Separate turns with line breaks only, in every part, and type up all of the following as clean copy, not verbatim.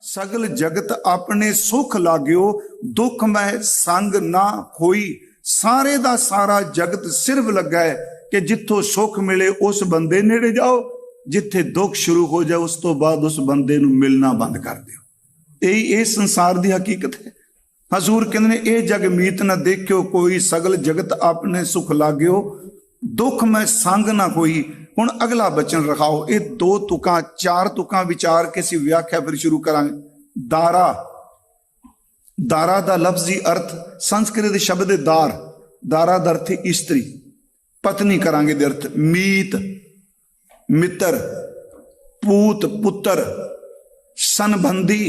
सगल जगत अपने सुख लाग्यो, दुख में संग ना होई। सारे दा सारा जगत सिर्फ लगा है कि जिथों सुख मिले उस बंदे नेड़े जाओ, जिथे दुख शुरू हो जाए उस तो बाद उस बंदे नूं मिलना बंद कर दिओ। यही संसार दी हकीकत है। हजूर कहंदे ने ए जग मीत न देखियो कोई, सगल जगत अपने सुख लाग्यो, दुख में संग ना कोई। हुण अगला बचन रखाओ। ये दो तुकां चार तुकां विचार के असीं व्याख्या फिर शुरू करांगे। दारा, दारा दा लफ्जी अर्थ संस्कृत शब्द दार, दारा दा अर्थ स्त्री, पत्नी करांगे दे अर्थ मीत, मित्र, पूत, पुत्र, संबंधी,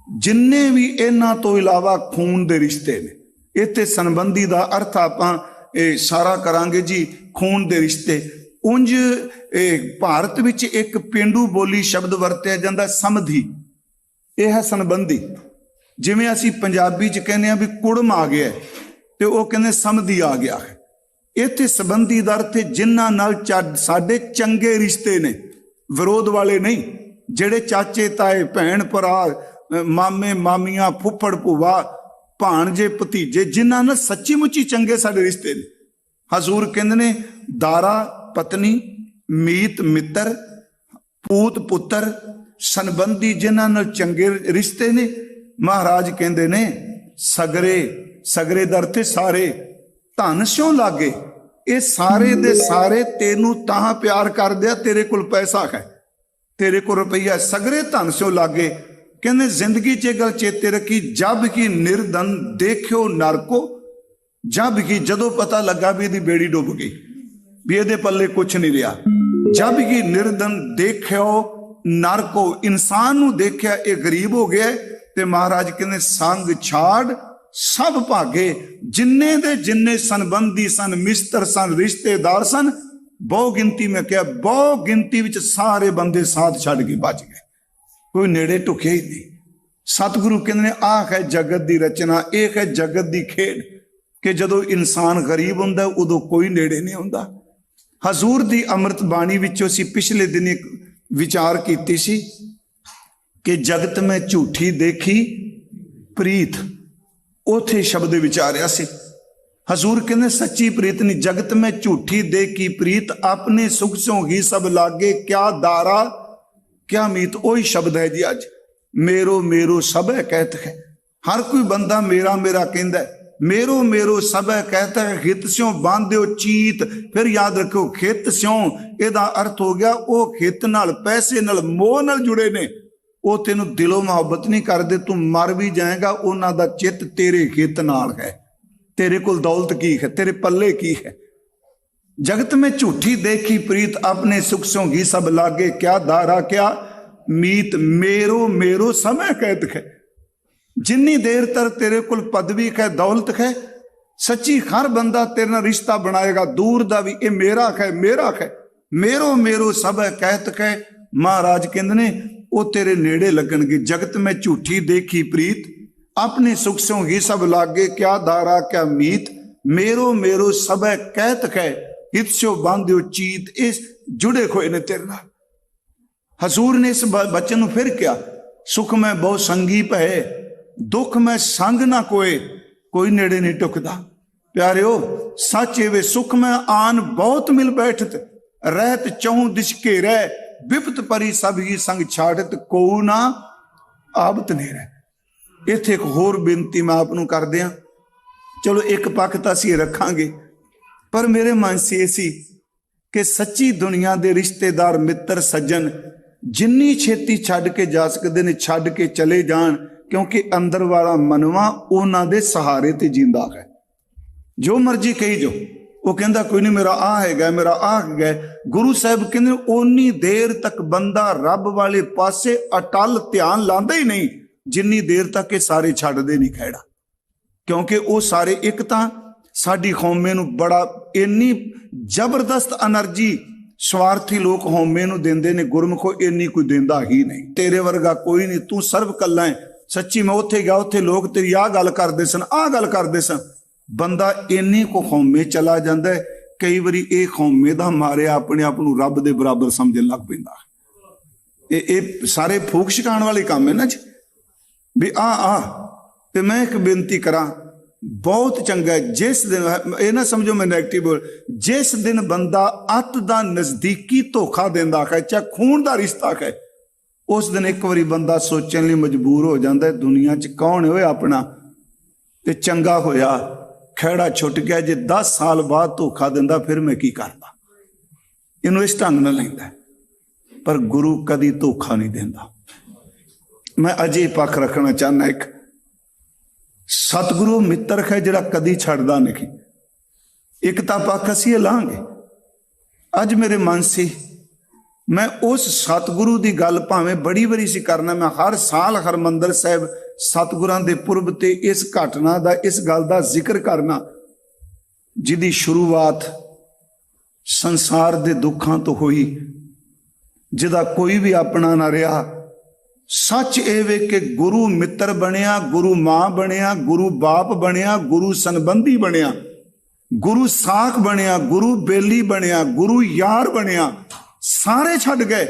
जिन्ने भी इन्हां तो इलावा खून दे रिश्ते ने। इत्थे संबंधी दा अर्थ आपां सारा करांगे जी खून दे रिश्ते। उंज भारत विच एक पेंडू बोली शब्द वरतिया जांदा समधी, यह है संबंधी। जिवें असीं पंजाबी च कहने भी कुड़म आ गया ते वो कहने समधी आ गया है। इत्थे संबंधी दा अर्थ जिन्हां नाल साडे चंगे रिश्ते ने, विरोध वाले नहीं। जिहड़े चाचे ताए भैन भरा मामे मामियां फुफड़ भूआ भाणजे भतीजे जिन्हां नाल सच्ची मुच्ची चंगे साडे रिश्ते ने। हजूर कहंदे ने दारा पत्नी, मीत मित्र, पूत पुत्र, संबंधी जिन्हां नाल चंगे रिश्ते ने। महाराज कहंदे ने सगरे, सगरे दर ते सारे, धन स्यों लागे। ये सारे दे सारे तेनू तां प्यार कर दिया तेरे कोल पैसा है, तेरे को रुपया, सगरे धन स्यों लागे। कहने जिंदगी च गल चेते रखी, जब की निर्धन देखियो नरको, जब की जदों पता लगा भी इहदी बेड़ी डुब गई, भी इहदे पल्ले कुछ नहीं रहा। जब की निर्धन देखियो नरको, इंसान नू देखिया ये गरीब हो गया ते महाराज कहने संग छाड़ सब भागे। जिन्ने दे जिन्ने संबंधी सन, मिस्तर सन, रिश्तेदार सन, बहु गिनती में क्या बहु गिनती विच सारे बंदे साथ छड़ के बच गए, कोई नेड़े टुके ही नहीं। सतगुरु कहते हैं आह है जगत की रचना, एक है जगत की खेड कि जदों इंसान गरीब हुंदा उदों कोई नेड़े नहीं हुंदा। हजूर दी अमृत बाणी विचों असीं पिछले दिन एक विचार कीती सी कि जगत में झूठी देखी प्रीत, उथे शब्द विचारिया सी। हजूर कहने सच्ची प्रीत नहीं, जगत में झूठी देखी प्रीत, अपने सुख सो ही सब लागे, क्या दारा क्या मीत। वही शब्द है जी अज, मेरो मेरो सब है कहत है। हर कोई बंदा मेरा मेरा कहता है, मेरो मेरो सब है कहता है। हित स्यों बांध्यो चीत, फिर याद रखो हित स्यों एदा अर्थ हो गया वो हित नाल, पैसे नाल, मोह नाल जुड़े ने। वो तेनू दिलों मुहब्बत नहीं करदे, तू मर भी जाएगा उन्हां दा चित तेरे हित नाल है। तेरे कोल दौलत की है, तेरे पल्ले की है। जगत में झूठी देखी प्रीत, अपने सुख सो ही सब लागे, क्या दारा क्या मीत, मेरो मेरो समय कहत है। जिन्नी देर तक तेरे कोल पदवी है, दौलत है, सच्ची हर बंदा तेरे नाल रिश्ता बनाएगा, दूर दा भी ये मेरा है मेरा है, मेरो मेरो सब कहत है। महाराज कहंदे ने वो तेरे नेड़े लगणगे। जगत में झूठी देखी प्रीत, अपने सुख सो ही सब लागे, क्या दारा क्या मीत, मेरो मेरो सब कहत है। हित सो बांध्यो चीत, इस जुड़े खोए ने तेरे नाल। हजूर ने इस बचन में फिर क्या, सुख में बहुत संगीप है, दुख में संग ना कोई, कोई नेड़े नहीं टुकदा। प्यारियो सच वे सुख में आन बहुत मिल बैठत, रहत चौं दिश घेरै, विपत परी सब ही संग छाड़त, को ना आबत नहीं रह। इत्थे एक होर बेनती मैं आप कर दिया। चलो एक पक्ष तो असीं रखांगे, पर मेरे मन से ऐसी कि सच्ची दुनिया के रिश्तेदार मित्र सज्जन जिन्नी छेती छड़ के जा सकते ने छड़ के चले जान, क्योंकि अंदर वाला मनवा उन्हां दे सहारे ते जींदा है। जो मर्जी कही जो, वो कहता कोई नहीं मेरा आ है मेरा आ है। गुरु साहब कहते ओनी देर तक बंदा रब वाले पासे अटल ध्यान लांदा ही नहीं जिन्नी देर तक ये सारे छड्डदे नहीं खैड़ा। क्योंकि वो सारे एक तां साडी कौमे नूं बड़ा इन्नी जबरदस्त एनर्जी स्वार्थी लोग कौमे नूं देंदे ने, गुरमुखो इन्नी कोई देंदा ही नहीं। तेरे वर्गा कोई नहीं, तू सर्व कल्ला है। सच्ची मैं उत्थे गया, उत्थे लोग तेरी आ गल करदे सन, आ गल करदे सन। बंदा इन्नी को कौमे चला जाता है, कई बारी ये कौमे दा मारे अपने आप नूं रब दे बराबर समझन लग पैंदा। ये सारे फूक छकाण वाले काम है ना जी। भी आ ते मैं एक बेनती करा, बहुत चंगा है जिस दिन, ये ना समझो मैं नैगेटिव बोल, जिस दिन बंदा अत दा नजदीकी धोखा देंदा है, चाहे खून का रिश्ता है, उस दिन एक बारी बंदा सोचने लिए मजबूर हो जाता है दुनिया च कौन है अपना, ते चंगा होया खैड़ा छुट गया, जे 10 साल बाद धोखा दिंदा फिर मैं की करता। इनू इस ढंग नाल लैंदा, पर गुरु कदी धोखा नहीं देंदा। मैं अजे पक्ष रखना चाहना, एक सतगुरु मित्र है जिहड़ा कदी छड्डदा नहीं। एक तां पक्ष असीं लांगे, अज मेरे मन से मैं उस सतगुरु की गल भावें बड़ी बारी सी करना, मैं हर साल हरमंदर साहिब सतगुरां दे पुरब ते इस घटना का, इस गल का जिक्र करना जिहदी शुरुआत संसार दे दुखों तो हुई, जिहदा कोई भी अपना ना रहा। सच ये वे कि गुरु मित्र बनिया, गुरु मां बनिया, गुरु बाप बनिया, गुरु संबंधी बनिया, गुरु साख बनिया, गुरु बेली बनिया, गुरु यार बनिया, सारे छड़ गए।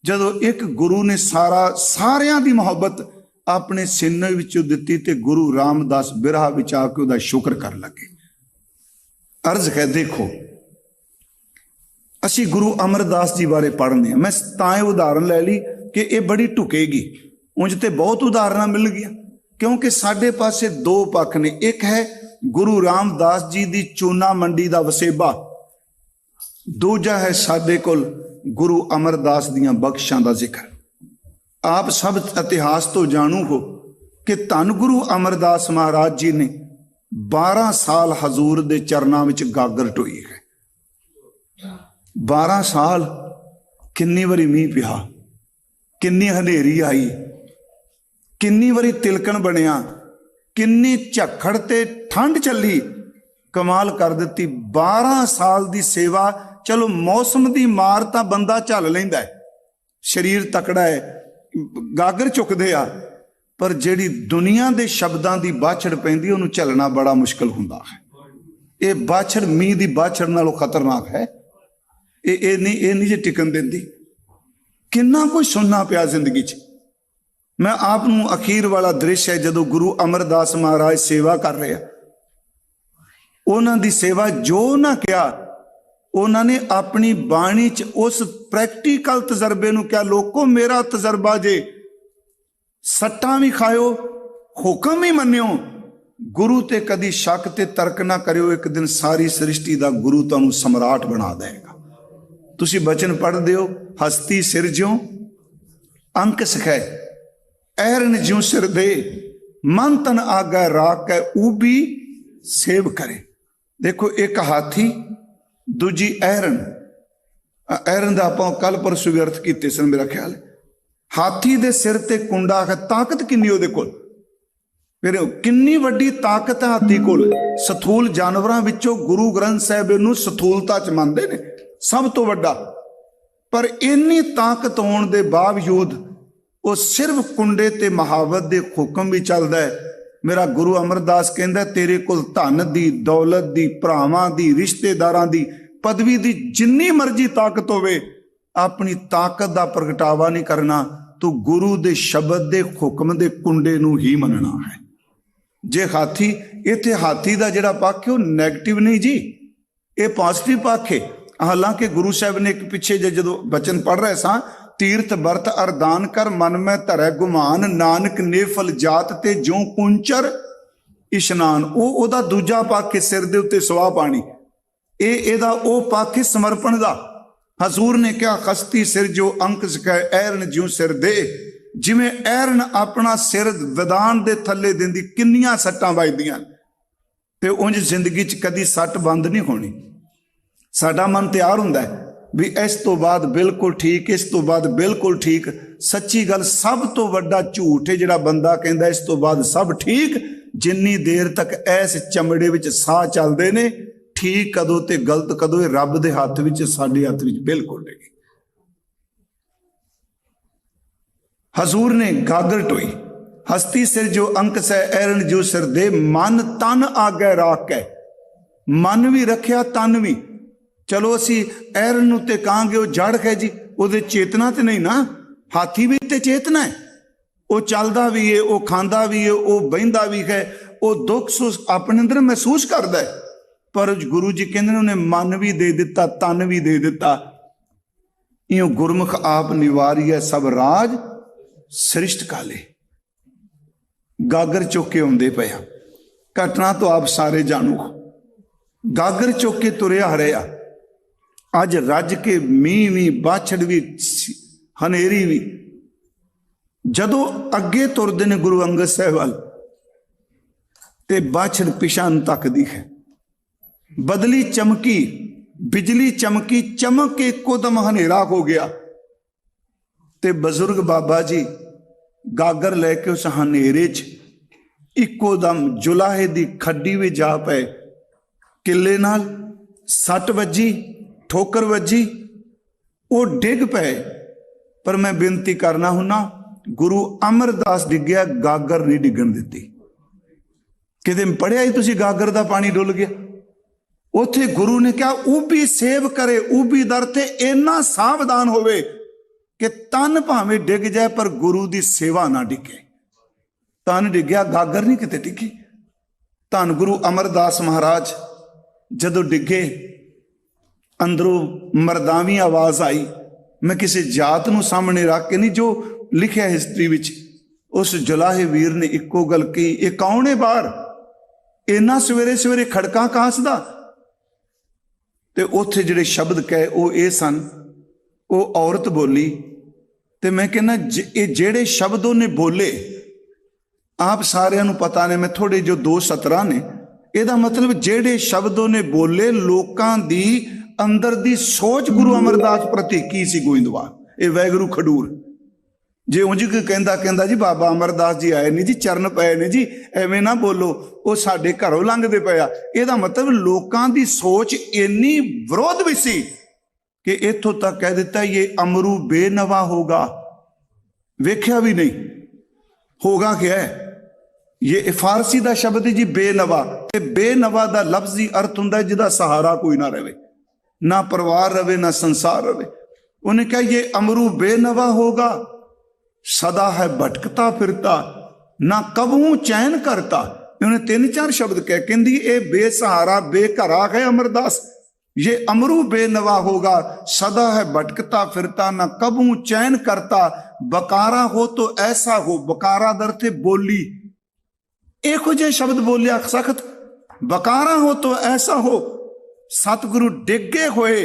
जदों एक गुरु ने सारियां दी मोहब्बत अपने सीने विचों दिती ते गुरु रामदास बिरहा विच आके उहदा शुक्र कर लगे। अर्ज है, देखो असी गुरु अमरदास जी बारे पढ़ने, मैं तां उदाहरण लै ली कि ये बड़ी ढुकेगी, उंज ते बहुत उदाहरण मिल गया, क्योंकि साडे पासे दो पक्ष ने। एक है गुरु रामदास जी दी चूना मंडी दा वसेबा, दूजा है साडे कोल गुरु अमरदास दियां बख्शां दा जिक्र। आप सब इतिहास तो जाणू हो कि धन गुरु अमरदास महाराज जी ने 12 साल हजूर दे चरनां विच गागर ढोई है। 12 साल किन्नी वारी मीह पिया, किन्नी हनेरी आई, किन्नी वारी तिलकण बनिया, किन्नी झक्खड़ ते ठंड चली, कमाल कर दी। 12 साल की सेवा, चलो मौसम की मार तो बंदा झल लैंदा है, शरीर तकड़ा है, गागर चुकदे आ, पर जिहड़ी दुनिया के शब्दों की बाछड़ पैंदी उहनूं झलना बड़ा मुश्किल हुंदा है। ये बाछड़ मीह की बाछड़ नालों खतरनाक है। ये नहीं जे टिकन देंदी। किन्ना कुछ सुनना पिया जिंदगी च। मैं आप अखीर वाला दृश्य है जदों गुरु अमरदास महाराज सेवा कर रहे हैं, उन्होंने दी सेवा जो ना किया, उन्होंने अपनी बाणी च उस प्रैक्टिकल तजर्बे नूं क्या, लोगों मेरा तजर्बा जे सट्टां भी खाओ, हुक्म भी मन्नियो, गुरु ते कदी शक ते तर्क ना करियो, एक दिन सारी सृष्टि का गुरु तुहानूं सम्राट बना देगा। तुसी बचन पढ़दे हो, हस्ती सिर ज्यों अंक सिखै, ऐरन ज्यों सिर दे, मन तन आगा राख है ऊबी सेव करे। देखो एक हाथी, दूजी ऐरन। ऐरन का आपां कल परसों भी अर्थ कीते सन मेरा ख्याल। हाथी दे सिर ते कुंडा है, ताकत किन्नी उहदे कोल, फिर किन्नी वड्डी ताकत है हाथी कोल। सथूल जानवरां विचों गुरु ग्रंथ साहिब नूं सथूलता च मनदे ने सब तो वड्डा, पर इन्नी ताकत होने के बावजूद वो सिर्फ कुंडे ते महावत दे हुक्म भी चलदा है। मेरा गुरु अमरदास कहंदा तेरे कोल धन दी, दौलत दी, भरावां दी, रिश्तेदारां दी, पदवी दी जिन्नी मर्जी ताकत होवे, अपनी ताकत का प्रगटावा नहीं करना, तो गुरु दे शब्द दे हुक्म दे कुंडे नूं ही मनना है। जे हाथी, इत्थे हाथी का जिहड़ा पक्ष है नैगेटिव नहीं जी, ये पॉजिटिव पक्ष है। हालांकि गुरु साहब ने एक पिछे जो बचन पढ़ रहे सा, तीर्थ बरत अरदान कर मन में धरै गुमान, नानक नेफल जात ते ज्यों कुंचर इशनान। ओदा दूजा पक्ष सिर दे उत्ते सवाह पानी, एदा ओ पक्ष समर्पण दा। हजूर ने क्या, खस्ती सिर जो अंक सिखै, ऐरन ज्यों सिर दे। जिवें ऐरन अपना सिर विधान दे थले दिंदी, किन्नियां सट्टां वजदियां, ते उंज जिंदगी च कदी सट बंद नहीं होनी। साडा मन तैयार हुंदा है भी इस तो बाद बिल्कुल ठीक, इस तो बाद बिल्कुल ठीक। सच्ची गल सब तो वड्डा झूठ है जिहड़ा बंदा कहंदा इस तो बाद सब ठीक। जिन्नी देर तक इस चमड़े विच साह चलदे ने, ठीक कदों ते गलत कदों, रब दे हत्थ विच, साडे हत्थ विच बिल्कुल नहीं। हजूर ने गागर टोई, हस्ती सिर जो अंक सै, ऐरन जो सिर दे, मन तन आगे राख के। मन भी रखिया, तन भी। चलो असी ऐरन उत्ते कहांगे वो जड़ है जी, वो चेतना तो नहीं ना, हाथी भी ते चेतना है, वो चलता भी है, वो खाता भी है, वो बहिंदा भी है, वो दुख सुख अपने अंदर महसूस करता है। पर गुरु जी कहते उन्हें मन भी दे दिता, तन भी दे दिता। इं गुरमुख आप निवारी है सब राज सृष्ट काले। गागर चुक के आउंदे पे आ, घटना तो आप सारे जाणो। गागर चुक के तुरिया हरिया, अज रज के मीह भी, बाछड़ भी, हनेरी भी, जदों अगे तुरदे ने गुरु अंगद साहिब वल ते बाछड़ पिछां तकदी है। बदली चमकी, बिजली चमकी, चमक के इकोदम हनेरा हो गया ते बजुर्ग बाबा जी गागर लैके उस हनेरे च इकोदम जुलाहे दी खड्डी में जा पे। किले नाल सट वजी, ठोकर वजी, वो डिग पे। पर मैं बेनती करना हुना, गुरु अमरदास डिग्या, गागर नहीं डिगन दी। किते पढ़िया ही तुसी गागर दा पानी डुल गया। उथे गुरु ने कहा उभी सेव करे, उभी दर ते इन्ना सावधान होवे कि तन भावें डिग जाए पर गुरु दी सेवा ना डिगे। तन डिग्या, गागर नहीं किते डिगी। धन गुरु अमरदास महाराज जदों डिगे, अंदरों मरदावी आवाज आई। मैं किसी जात नूं सामने रख के नहीं, जो लिखिया हिस्ट्री विच, उस जुलाहे वीर ने इक्को गल कही, ये कौन है बाहर, इन्ना सवेरे सवेरे खड़का कासदा। ते उत्थे जिहड़े शब्द कहे वो ये सन, वो औरत बोली। ते मैं कहना ये जिहड़े शब्द उन्हें बोले आप सारिਆਂ ਨੂੰ पता ने, मैं थोड़े जो 2 सतरां ने, ਇਹਦਾ मतलब ਜਿਹੜੇ शब्द ਉਹਨੇ बोले ਲੋਕਾਂ ਦੀ अंदर दी सोच गुरु अमरदास प्रति की सी गोइंदवाल। ये वैगुरु खडूर जे उंज कहंदा कहंदा जी बाबा अमरदास जी आए नहीं जी, चरण पए ने जी, एवें ना बोलो, वो साडे घरों लंघदे पए आ। ਇਹਦਾ मतलब लोकां दी सोच इन्नी विरोध भी सी कि इत्थों तक कह दिता ये अमरू बेनवा होगा। वेख्या भी नहीं होगा क्या है, ये फारसी का शब्द है जी बेनवा। ते बेनवा का लफ्जी अर्थ हुंदा जिहदा सहारा कोई ना रहे, ना परिवार रहे, ना संसार रहे। उन्हें कहा ये अमरू बेनवा होगा, सदा है भटकता फिरता, ना कबू चैन करता। उन्हें 3-4 शब्द कह कहती ये बेसहारा बेघरा है अमरदास, ये अमरू बेनवा होगा, सदा है भटकता फिरता, ना कबू चैन करता। बकारा हो तो ऐसा हो, बकारा दर थे बोली, एक जे शब्द बोलिया सख्त, बकारा हो तो ऐसा हो। सतगुरु डिगे होए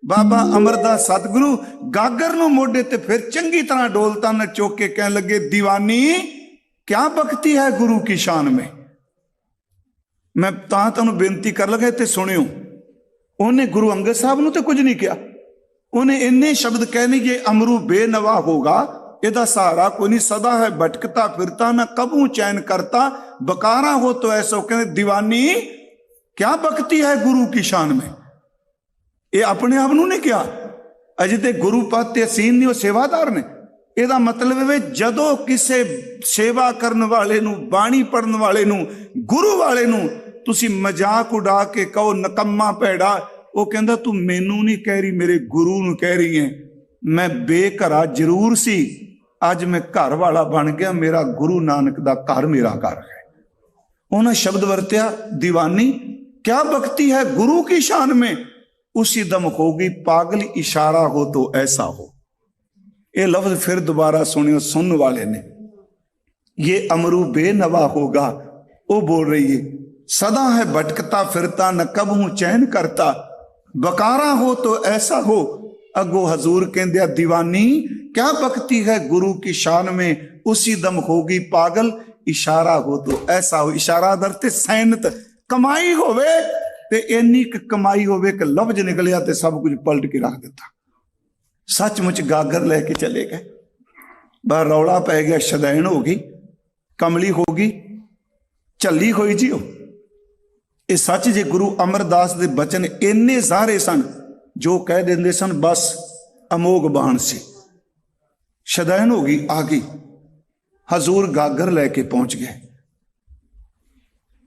बाबा अमरदास सतगुरु गागर नूं मोढे ते फिर चंगी तरह डोलता न चौक के कहने लगे दीवानी क्या भक्ति है गुरु की शान में। मैं तुहानूं बेनती कर लगा ते सुनियो, उन्हें गुरु अंगद साहब नूं ते कुछ नहीं किया, उन्हें इन्ने शब्द कहने ये अमरू बेनवा होगा, इहदा सहारा कोई नहीं, सदा है भटकता फिरता, ना कबू चैन करता। बकारा हो तो ऐसा कहते दीवानी क्या भक्ति है गुरु की शान में। ये अपने आप नूं नहीं किया, अजे ते गुरु पद ते असीन नहीं, वो सेवादार ने। ਇਹਦਾ मतलब है जदों किसे सेवा करने वाले नूं, बाणी पढ़न वाले नूं, गुरु वाले नूं तुसी मजाक उड़ा के कहो नकम्मा भैड़ा, वो कहंदा तू मैनू नहीं कह रही, मेरे गुरु नूं कह रही है। मैं बेघरा जरूर सी, अज मैं घर वाला बन गया, मेरा गुरु नानक दा घर मेरा घर है। उन्हें शब्द वरत्या दीवानी क्या भक्ति है गुरु की शान में, उसी दम होगी पागल इशारा हो तो ऐसा हो। ये लफ्ज फिर दोबारा सुनियो सुनने वाले ने, ये अमरू बेनवा होगा, वो बोल रही है सदा है भटकता फिरता, न कबहू चैन करता। बकारा हो तो ऐसा हो, अगो हजूर कहंदे दीवानी क्या भक्ति है गुरु की शान में, उसी दम होगी पागल इशारा हो तो ऐसा हो। इशारा दरते सैनत कमाई होवे ते इन्नी कमाई होवे कि लफ्ज निकलिया ते सब कुछ पलट के रख दिता। सचमुच गागर लेके चले गए, बाहर रौला पै गया, शदैन हो गई, कमली हो गई, झली होई जी। ये सच जे गुरु अमरदास के बचन इन्ने सारे सन जो कह देंदे सन बस अमोघ बाण सी। शदैन हो गई, आ गई, हजूर गागर लेके पहुंच गए।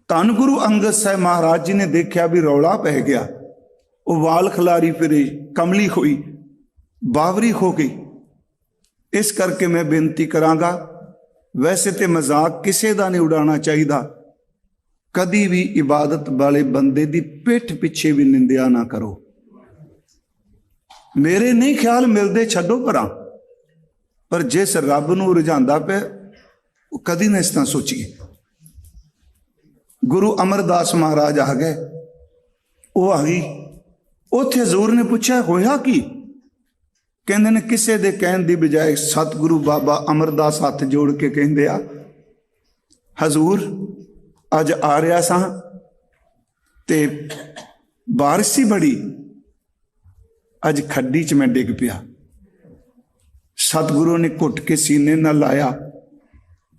धन गुरु अंगद साहब महाराज जी ने देखा भी रौला पै गया, वो वाल खिलारी फिरे, कमली हुई, बावरी हो गई। इस करके मैं बेनती करांगा वैसे तो मजाक किसी का नहीं उड़ाना चाहिए। कदी भी इबादत वाले बंदे की पिठ पिछे भी निंदिया ना करो। मेरे नहीं ख्याल मिलते छड्डो परा, पर जिस रब नूं रिझांदा पे कदी ना इस तरह सोचिए। गुरु अमरदास महाराज आ गए, वो आ गई। उत्थे हजूर ने पूछा होया की? कहते ने किसी दे कहण दी बजाय सतगुरु बाबा अमरदास हाथ जोड़ के कहंदे आ, हजूर अज आ रहा सा ते बारिश सी बड़ी, अज खड्डी च मैं डिग पिया। सतगुरु ने घुट के सीने नाल लाया,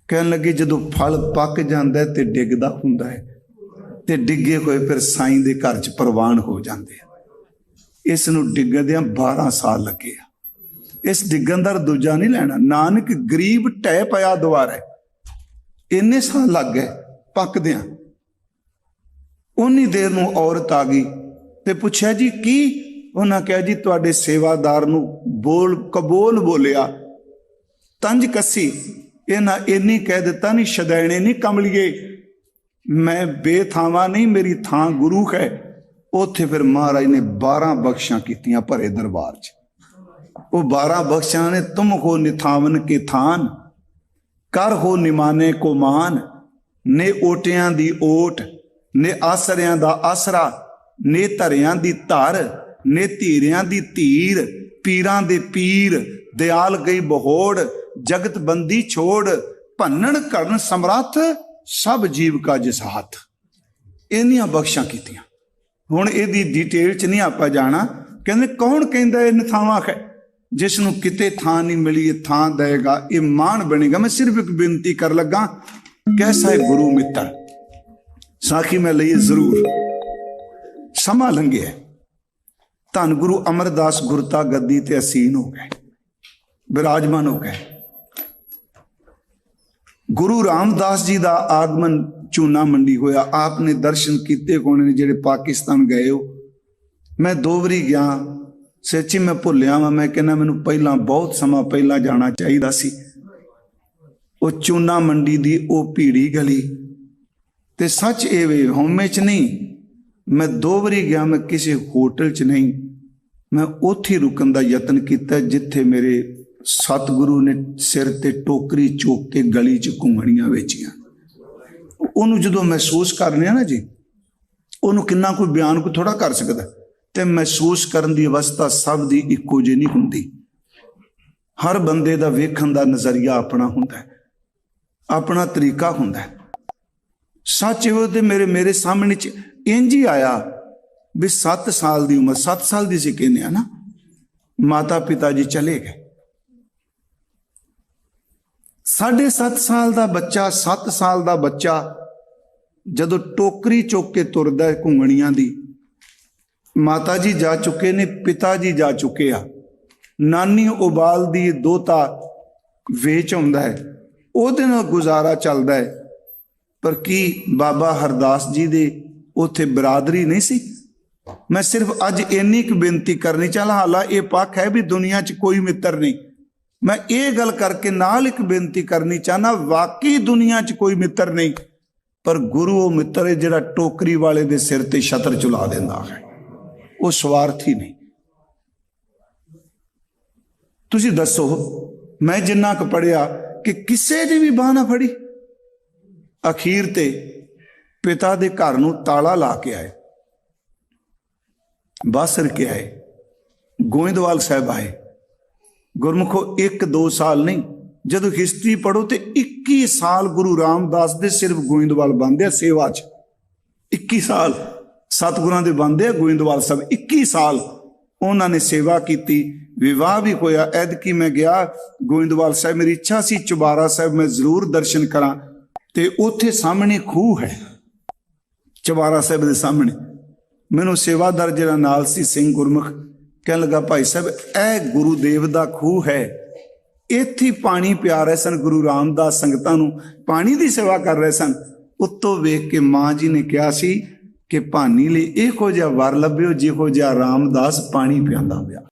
कहन लगे जदों फल पक जांदा ते डिगदा हुंदा है ते डिगे होए फिर साईं दे घर च प्रवान हो जांदे। इस नूं डिगदियां 12 साल लगे। इस डिगन दा दूजा नहीं लेना। नानक गरीब ढह पिया दुआरे, इन्ने साल लग गए पकदियां। उन्नी देर नूं औरत आ गई ते पुछया जी की? उन्हें कहा जी तुहाडे सेवादार नूं बोल कबोल बोलिया, तंज कसी, इन्हां इन्नी कह दिता नहीं शदैणे नहीं कमलिए, मैं बेथावा नहीं, मेरी थां गुरु है। उत्थे फिर महाराज ने 12 बख्शां कीतियां भरे दरबार च। वो 12 बख्शां ने तुम हो निथावन के थान, कर हो निमाने को मान, ने ओटियां दी ओट, ने आसरियां दा आसरा, ने धरियां दी धर, ने धीरियां दी धीर, पीरां दे पीर, दयाल गई बहोड़, जगत बंदी छोड़, भन्नण करन समर्थ, सब जीव का जिस हाथ। इन्नियां बख्शां कीतियां। हुण इहदी डिटेल च नहीं आपां जाना। कहंदे कौन कहंदा इह थावां है, जिसनों किते थां नहीं मिली ये थां देगा, ये मान बनेगा। मैं सिर्फ एक बेनती कर लगा, कैसा है गुरु मित्र? साखी मैं लईए जरूर। समा लंघिया, धन गुरु अमरदास गुरता गद्दी ते असीन हो गए, विराजमान हो गए। गुरु रामदास जी का आगमन चूना मंडी होया। आपने दर्शन किते होने ने जेड़े पाकिस्तान गए हो। मैं 2 वारी गया, सच्ची मैं भुलिया वा। मैं कहना मैनू पहला बहुत समा पहला जाना चाहिए सी। वो चूना मंडी दी वो भीड़ी गली ते सच एवे होमे च नहीं। मैं 2 वारी गया, मैं किसी होटल च नहीं, मैं उत्थे रुकन का यतन किया जिथे मेरे सतगुरु ने सिर ते टोकरी चुक के गली च घूंघणियां वेचियां। उन्होंने जो महसूस करने ना जी, उन्होंने किन्ना कोई बयान को थोड़ा कर सकता। तो महसूस करने की अवस्था सब की इक्को जी नहीं होंगी। हर बंदे का वेखण का नज़रिया अपना होंदा है, अपना तरीका होंदा है। सच वो तो मेरे सामने इंज ही आया भी 7 साल की उम्र, 7 साल की सी कहने ना, माता पिता जी चले गए। 7.5 साल का बच्चा, 7 साल का बच्चा जदों टोकरी चुक के तुरदा घूंघणियां दी, माता जी जा चुके ने, पिता जी जा चुके आ, नानी उबाल दी दोता वेच आउंदा है, ਉਹਦੇ ਨਾਲ गुजारा चलता है। पर की बाबा हरदास जी दे उत्थे बरादरी नहीं सी। मैं सिर्फ अज इन्नी क बेनती करनी चाह, हालां ये पक्ष है भी दुनिया च कोई मित्र नहीं। मैं ये गल करके नाल एक बेनती करनी चाहना, वाकई दुनिया च कोई मित्र नहीं, पर गुरु वो मित्र है जिहड़ा टोकरी वाले दे सिर ते छतर चुला देंदा है। वो स्वार्थी नहीं। तुसी दसो, मैं जिन्ना क पढ़िया कि किसे दी भी बाह ना फड़ी। अखीर ते पिता दे घर नूं ताला ला के आए, बासर के आए, गोइंदवाल साहब आए। गुरमुखो 1-2 साल नहीं, जदों हिस्टरी पढ़ो तो 21 साल गुरु रामदास दे सिर्फ गोइंदवाल बंदे सेवा च। 21 साल सतगुरां दे बंदे गोइंदवाल साहब 21 साल उन्होंने सेवा की। विवाह भी होया। ऐदकी मैं गया गोइंदवाल साहब, मेरी इच्छा सी चुबारा साहब मैं जरूर दर्शन करा। ते उत्थे सामने खूह है, चुबारा साहब के सामने। मैनू सेवादार जिहड़ा नाल सी सिंह गुरमुख कहन लगा, भाई साहब ए गुरुदेव दा खूह है, इत्थे पानी पिया रहे सन गुरु रामदास संगतां नूं, पानी की सेवा कर रहे सन। उत्तों वेख के माँ जी ने कहा सी कि भानी लई इहो जिहा वर लभ्यो जिहो जिहा रामदास पानी पिआंदा पिया।